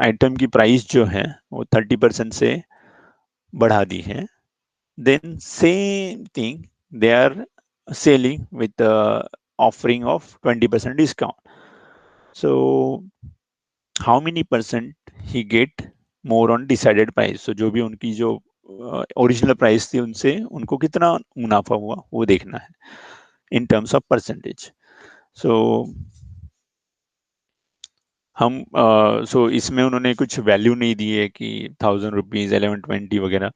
आइटम की प्राइस जो है वो 30% से बढ़ा दी है. Then same thing they are selling with the offering of 20% discount. So how many percent he get more on decided price? So जो भी उनकी जो ओरिजिनल प्राइस थी उनसे उनको कितना मुनाफा हुआ वो देखना है in terms of percentage. So हम सो इसमें उन्होंने कुछ वैल्यू नहीं दी है कि 1000 रुपीज 1120 वगैरह।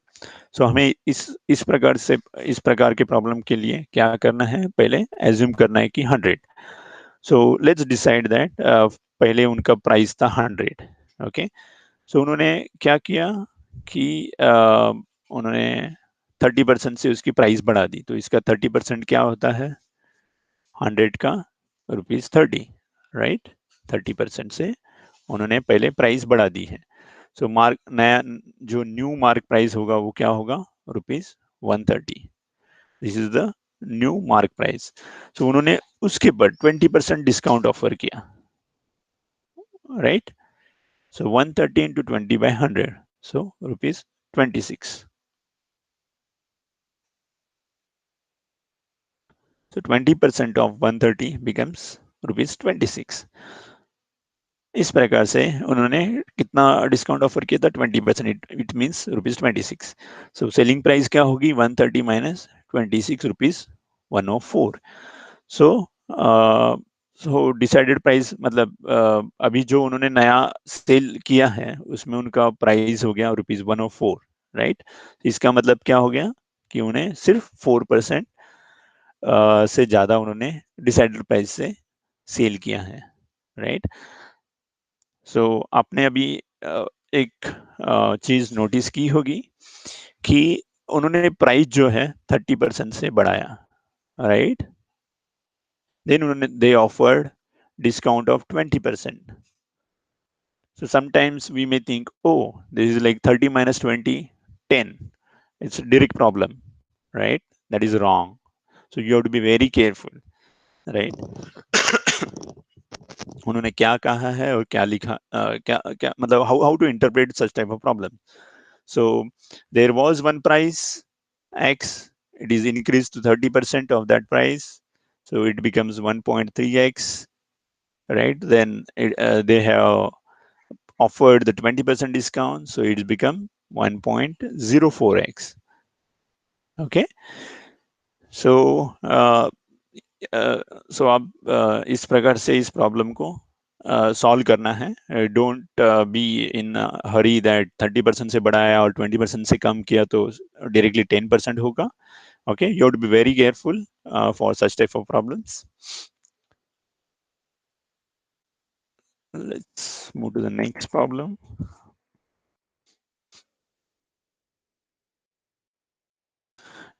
सो हमें इस प्रकार के प्रॉब्लम के लिए क्या करना है, पहले एज्यूम करना है कि 100। सो लेट्स डिसाइड दैट पहले उनका प्राइस था 100। ओके, सो उन्होंने क्या किया कि उन्होंने 30% से उसकी प्राइस बढ़ा दी। तो इसका 30% क्या होता है, 100 का ₹30, राइट। 30% से उन्होंने पहले प्राइस बढ़ा दी है। सो मार्क नया जो न्यू मार्क प्राइस होगा वो क्या होगा, ₹130। This is the new mark price. So उन्होंने उसके ऊपर 20% डिस्काउंट ऑफर किया, right. So 130 into 20/100, so ₹26। So 20% of 130 becomes ₹26। इस प्रकार से उन्होंने कितना डिस्काउंट ऑफर किया था, 20%। It means ₹26। So selling price क्या होगी, 130 माइनस ₹26, 104। सो सो डिसाइडेड प्राइस मतलब अभी जो उन्होंने नया सेल किया है उसमें उनका प्राइस हो गया ₹104, राइट। इसका मतलब क्या हो गया कि उन्हें सिर्फ 4% से ज्यादा उन्होंने डिसाइडेड प्राइस से सेल किया है, राइट। सो आपने अभी एक चीज नोटिस की होगी कि उन्होंने प्राइस जो है 30% से बढ़ाया, राइट। देन उन्होंने they offered discount of 20%। So sometimes we may think, oh, this is like 30 minus 20, 10. It's a direct problem, right? That is wrong. So you have to be very careful, right? उन्होंने क्या कहा है और क्या लिखा, क्या क्या मतलब how to interpret such type of problem. So there was one price X, it is increased to 30% of that price, so it becomes 1.3x, right? Then they have offered the 20% discount, so it's become 1.04x. Okay, so सो आप इस प्रकार से इस प्रॉब्लम को सॉल्व करना है। Don't be in Hari that 30% से बढ़ाया और 20% से कम किया तो डायरेक्टली 10% होगा। Okay, you have to be very careful for such type of problems. Let's move to the next problem.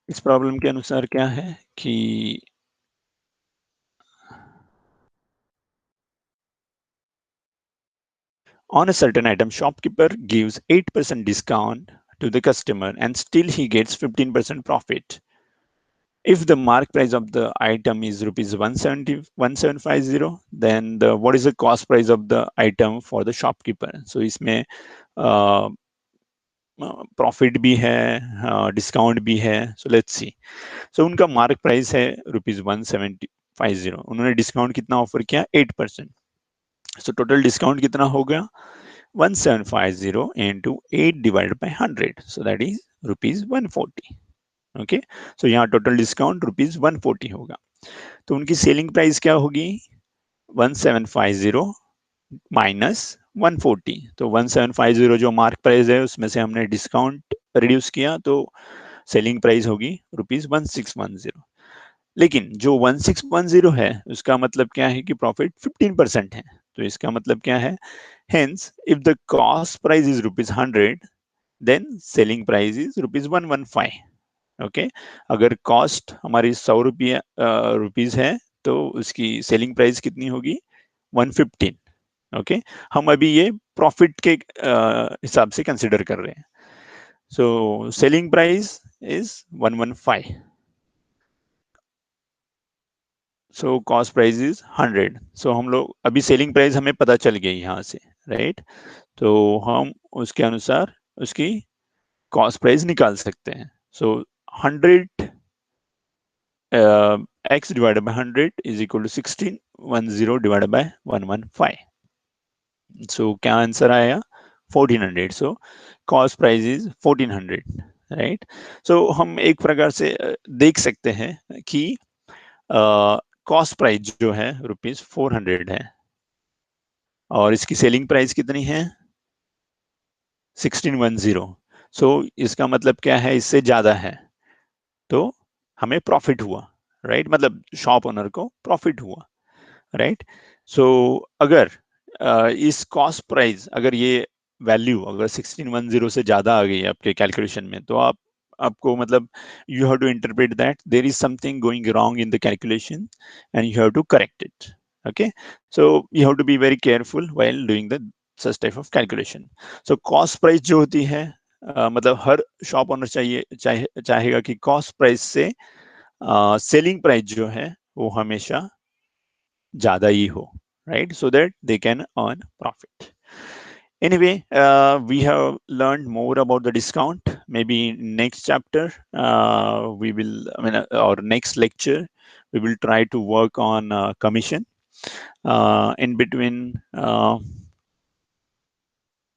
इस प्रॉब्लम के अनुसार क्या है कि on a certain item, shopkeeper gives 8% discount to the customer and still he gets 15% profit. If the mark price of the item is ₹1750, then what is the cost price of the item for the shopkeeper? So इसमें प्रॉफिट भी है, डिस्काउंट भी है। सो लेट्स सी। सो उनका मार्क प्राइस है ₹1750, उन्होंने डिस्काउंट कितना ऑफर किया, 8%। सो टोटल डिस्काउंट कितना हो गया, 1750 into 8 divided by 100, so that is ₹140। Okay, सो यहाँ टोटल डिस्काउंट ₹140 होगा। तो उनकी सेलिंग प्राइस क्या होगी, 1750 माइनस 140। तो 1750 जो मार्क प्राइस है उसमें से हमने डिस्काउंट रिड्यूस किया तो सेलिंग प्राइस होगी ₹1610। लेकिन जो 1610 है उसका मतलब क्या है कि प्रॉफिट 15% है। तो इसका मतलब क्या है, hence if the cost price is ₹100, then selling price is ₹115। Okay, अगर कॉस्ट हमारी ₹100 है तो उसकी सेलिंग प्राइस कितनी होगी, 115। ओके, हम अभी ये प्रॉफिट के हिसाब से कंसिडर कर रहे हैं। So selling price is 115, so cost price is 100। सो हम लोग अभी सेलिंग प्राइस हमें पता चल गई यहाँ से, राइट। तो हम उसके अनुसार उसकी कॉस्ट प्राइस निकाल सकते हैं। सो 100 x divided by 100 is equal to 1610 divided by 115। सो क्या आंसर आया, 1400। So cost price is 1400, right. So हम एक प्रकार से देख सकते हैं कि कॉस्ट प्राइस जो है ₹400 है, और इसकी सेलिंग प्राइस कितनी है? 1610। सो इसका मतलब क्या है, इससे ज्यादा है, तो हमें प्रॉफिट हुआ, राइट? मतलब शॉप ओनर को प्रॉफिट हुआ, राइट? सो अगर इस कॉस्ट प्राइस, अगर ये वैल्यू अगर 1610 से ज्यादा आ गई आपके कैलकुलेशन में, तो आपको मतलब you have to interpret that there is something going wrong in the calculation and you have to correct it. Okay, so you have to be very careful while doing the such type of calculation. So cost price जो होती है, मतलब हर शॉप ओनर चाहेगा कि कॉस्ट प्राइस से सेलिंग प्राइस जो है वो हमेशा ज्यादा ही हो, right? So that they can earn profit. Anyway, we have learned more about the discount. Maybe next chapter, or next lecture, we will try to work on commission. In between,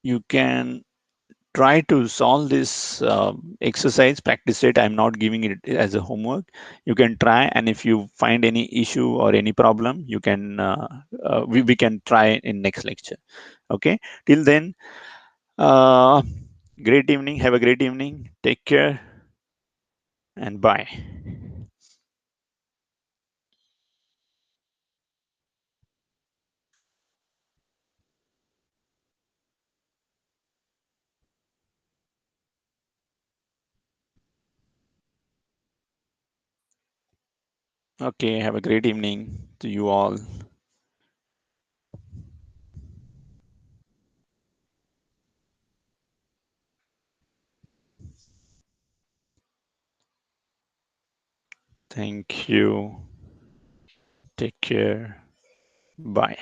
you can try to solve this exercise, practice it. I'm not giving it as a homework. You can try, and if you find any issue or any problem, you can we can try in next lecture. Okay, till then, uh, great evening. Have a great evening. Take care and bye. Okay, have a great evening to you all. Thank you. Take care. Bye.